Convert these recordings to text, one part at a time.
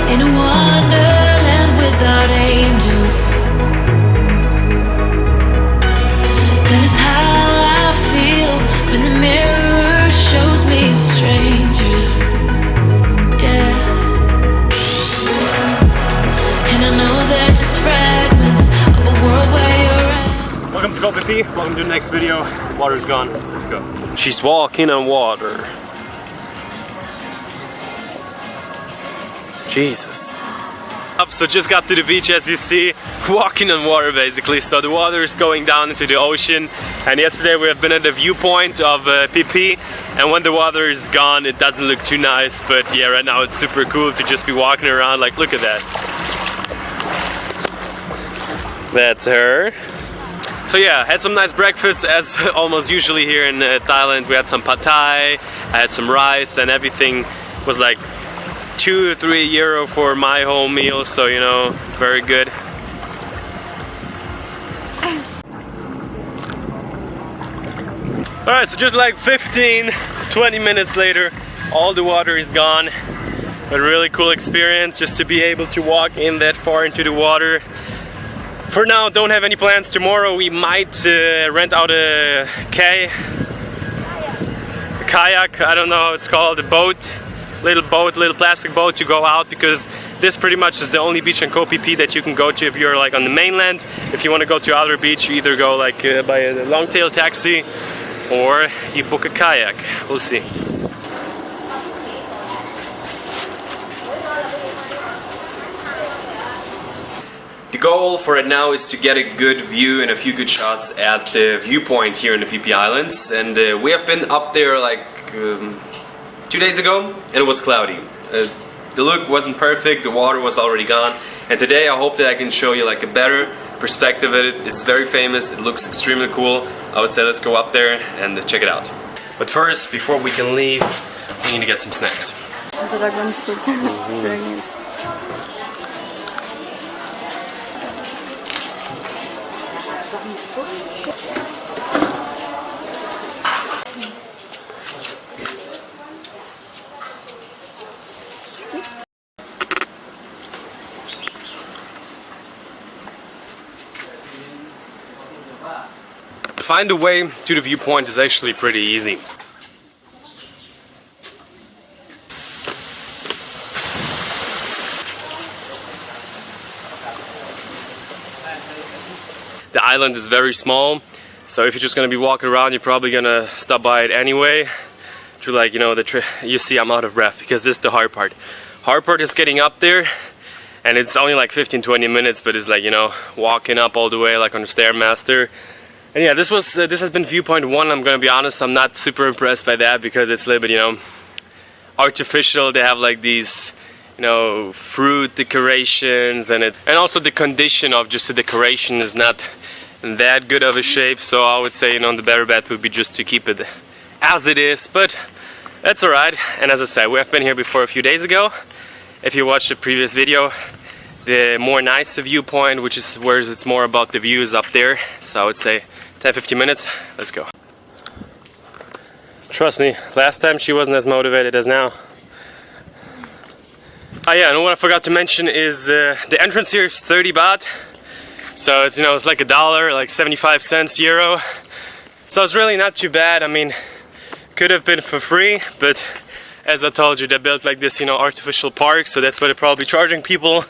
in a wonderland without angels. That is how I feel when the mirror shows me a stranger. Yeah. And I know they're just fragments of a world where you're at. Welcome to Koh Phi Phi. Welcome to the next video. Water's gone. Let's go. She's walking on water. Jesus. So just got to the beach, as you see, walking on water basically. So the water is going down into the ocean, and yesterday we have been at the viewpoint of Phi Phi, and when the water is gone it doesn't look too nice, but yeah, right now it's super cool to just be walking around. Like, look at that. That's her. So yeah, had some nice breakfast as almost usually here in Thailand. We had some pad thai, I had some rice, and everything was like 2 or 3 euro for my whole meal, so you know, very good. Alright, so just like 15-20 minutes later, all the water is gone. A really cool experience just to be able to walk in that far into the water. For now, don't have any plans. Tomorrow we might rent out a kayak, I don't know how it's called, a boat. Little plastic boat to go out, because this pretty much is the only beach in Koh Phi Phi that you can go to if you're like on the mainland. If you want to go to other beach, you either go like by a long tail taxi or you book a kayak. We'll see. The goal for it now is to get a good view and a few good shots at the viewpoint here in the Phi Phi Islands, and we have been up there like 2 days ago, and it was cloudy. The look wasn't perfect, the water was already gone, and today I hope that I can show you like a better perspective of it. It's very famous, it looks extremely cool. I would say let's go up there and check it out. But first, before we can leave, we need to get some snacks. Dragon fruit. Dragons. To find a way to the viewpoint is actually pretty easy. The island is very small, so if you're just gonna be walking around, you're probably gonna stop by it anyway. To like, you know, you see I'm out of breath because this is the hard part. Hard part is getting up there, and it's only like 15-20 minutes, but it's like, you know, walking up all the way like on the Stairmaster. And yeah, this has been viewpoint 1. I'm gonna be honest, I'm not super impressed by that because it's a little bit, you know, artificial. They have like these, you know, fruit decorations, and also the condition of just the decoration is not in that good of a shape. So I would say, you know, the better bet would be just to keep it as it is, but that's alright. And as I said, we have been here before a few days ago. If you watched the previous video, the more nicer viewpoint, which is where it's more about the views up there. So I would say 10-15 minutes, let's go. Trust me, last time she wasn't as motivated as now. Oh yeah, and what I forgot to mention is the entrance here is 30 baht. So it's, you know, it's like $1, like 75 cents euro. So it's really not too bad. I mean, could have been for free, but as I told you, they built like this, you know, artificial park, so that's why they're probably charging people.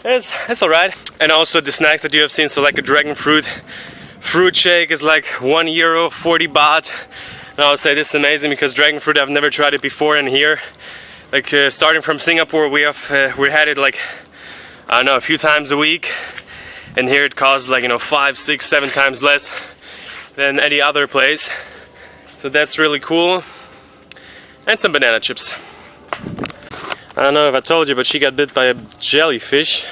It's alright. And also the snacks that you have seen, so like a dragon fruit shake is like €1, 40 baht. And I would say this is amazing because dragon fruit, I've never tried it before, and here, like starting from Singapore, we had it like, I don't know, a few times a week, and here it costs like, you know, 5, 6, 7 times less than any other place. So that's really cool. And some banana chips. I don't know if I told you, but she got bit by a jellyfish.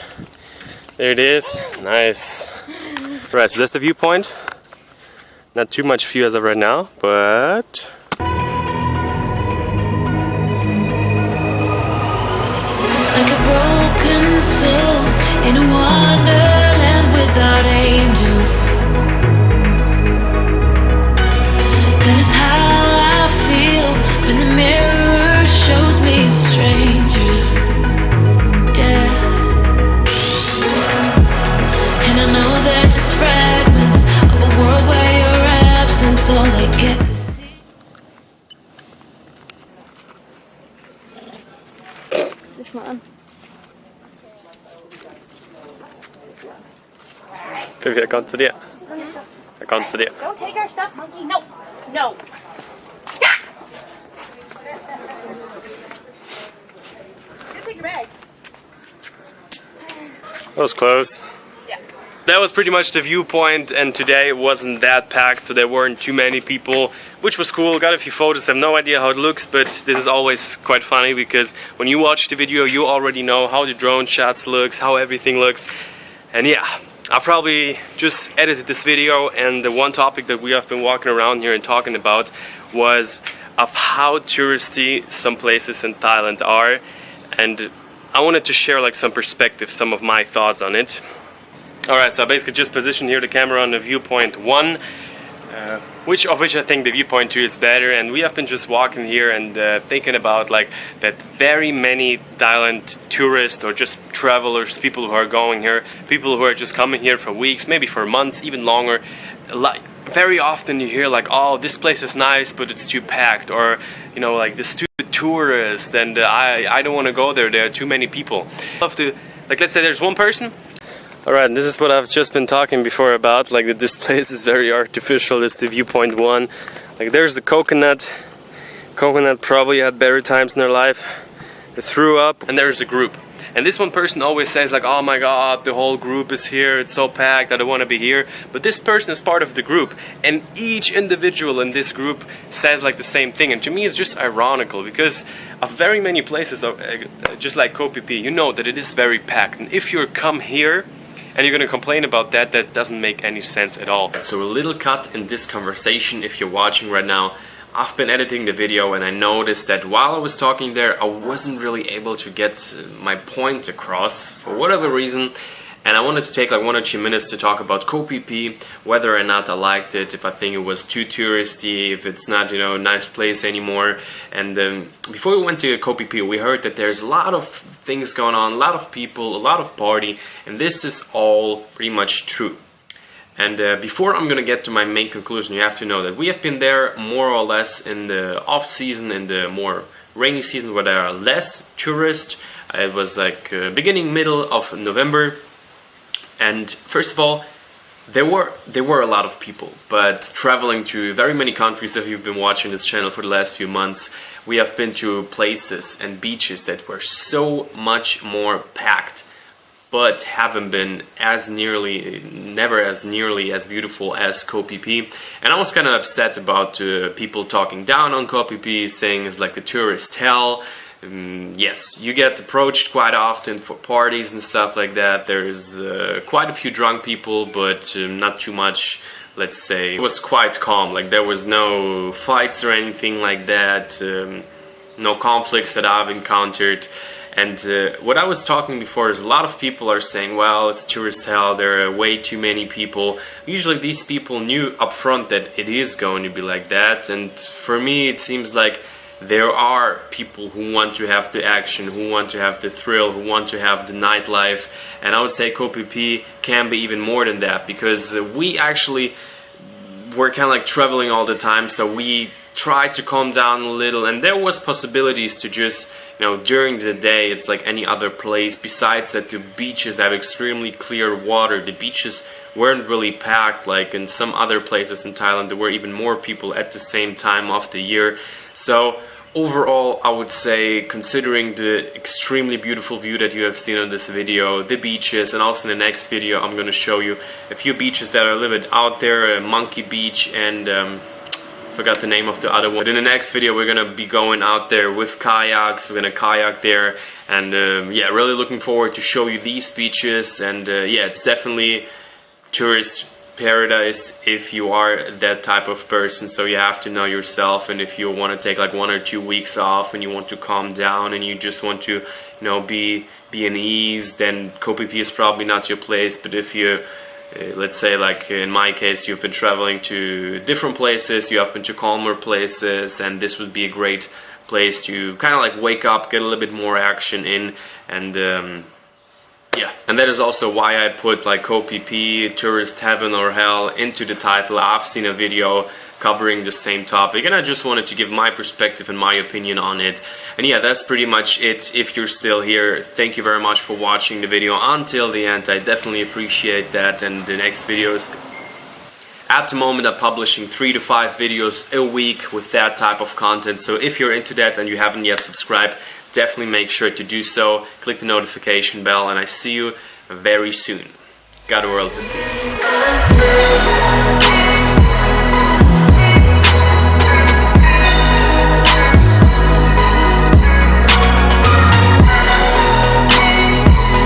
There it is. Nice. Right, so that's the viewpoint. Not too much view as of right now, but Like a broken soul in a wonderland without angels. That is how I feel when the mirror shows me a stranger. get to see. This one. Phi Phi, jeg kan ikke det. Jeg kan ikke det. Don't take our stuff, monkey. No. No. You take your bag. That was close. Yeah. That was pretty much the viewpoint, and today it wasn't that packed, so there weren't too many people, which was cool. Got a few photos. I have no idea how it looks, but this is always quite funny because when you watch the video, you already know how the drone shots looks, how everything looks, and yeah. I probably just edited this video, and the one topic that we have been walking around here and talking about was of how touristy some places in Thailand are, and I wanted to share like some perspective, some of my thoughts on it. Alright, so I basically just positioned here the camera on the viewpoint 1, which I think the viewpoint 2 is better, and we have been just walking here and thinking about like that very many Thailand tourists or just travelers, people who are going here, people who are just coming here for weeks, maybe for months, even longer. Like very often you hear like, oh, this place is nice but it's too packed, or you know, like the stupid tourists, and I don't want to go there, there are too many people. Like let's say there's one person. Alright, this is what I've just been talking before about, like that this place is very artificial. It's the viewpoint 1. Like there's the coconut. Coconut probably had better times in their life. They threw up, and there's the group. And this one person always says like, oh my god, the whole group is here, it's so packed, I don't want to be here. But this person is part of the group, and each individual in this group says like the same thing. And to me it's just ironical, because of very many places, just like Koh Phi Phi, you know that it is very packed. And if you come here and you're gonna complain about that, that doesn't make any sense at all. So a little cut in this conversation, if you're watching right now. I've been editing the video, and I noticed that while I was talking there, I wasn't really able to get my point across for whatever reason. And I wanted to take like 1 or 2 minutes to talk about Koh Phi Phi, whether or not I liked it, if I think it was too touristy, if it's not, you know, a nice place anymore. And before we went to Koh Phi Phi, we heard that there's a lot of things going on, a lot of people, a lot of party, and this is all pretty much true. And before I'm gonna get to my main conclusion, you have to know that we have been there more or less in the off season, in the more rainy season, where there are less tourists. It was like beginning, middle of November. And first of all, there were a lot of people, but traveling to very many countries, if you've been watching this channel for the last few months, we have been to places and beaches that were so much more packed, but haven't been never as nearly as beautiful as Koh Phi Phi. And I was kind of upset about people talking down on Koh Phi Phi, saying it's like the tourist hell. Yes, you get approached quite often for parties and stuff like that. There's quite a few drunk people, but not too much. Let's say it was quite calm. Like there was no fights or anything like that. No conflicts that I've encountered. And what I was talking before is a lot of people are saying, well, it's tourist hell, there are way too many people. Usually these people knew up front that it is going to be like that, and for me it seems like there are people who want to have the action, who want to have the thrill, who want to have the nightlife. And I would say Koh Phi Phi can be even more than that, because we actually were kind of like traveling all the time, so we tried to calm down a little, and there was possibilities to just, you know, during the day it's like any other place. Besides that, the beaches have extremely clear water. The beaches weren't really packed like in some other places in Thailand. There were even more people at the same time of the year. So overall, I would say, considering the extremely beautiful view that you have seen on this video, the beaches, and also in the next video I'm going to show you a few beaches that are a little bit out there, Monkey Beach and forgot the name of the other one. But in the next video we're gonna be going out there with kayaks. We're gonna kayak there, and yeah, really looking forward to show you these beaches. And yeah, it's definitely tourist paradise if you are that type of person. So you have to know yourself, and if you want to take like 1 or 2 weeks off and you want to calm down and you just want to, you know, be in ease, then Koh Phi Phi is probably not your place. But if you let's say, like in my case, you've been traveling to different places, you have been to calmer places, and this would be a great place to kind of like wake up, get a little bit more action in. And yeah, and that is also why I put like Koh Phi Phi, tourist heaven or hell, into the title. I've seen a video a covering the same topic, and I just wanted to give my perspective and my opinion on it. And yeah, that's pretty much it. If you're still here, thank you very much for watching the video until the end. I definitely appreciate that. And the next videos, at the moment I'm publishing 3 to 5 videos a week with that type of content, so if you're into that and you haven't yet subscribed, definitely make sure to do so. Click the notification bell, and I see you very soon. Got a world to see.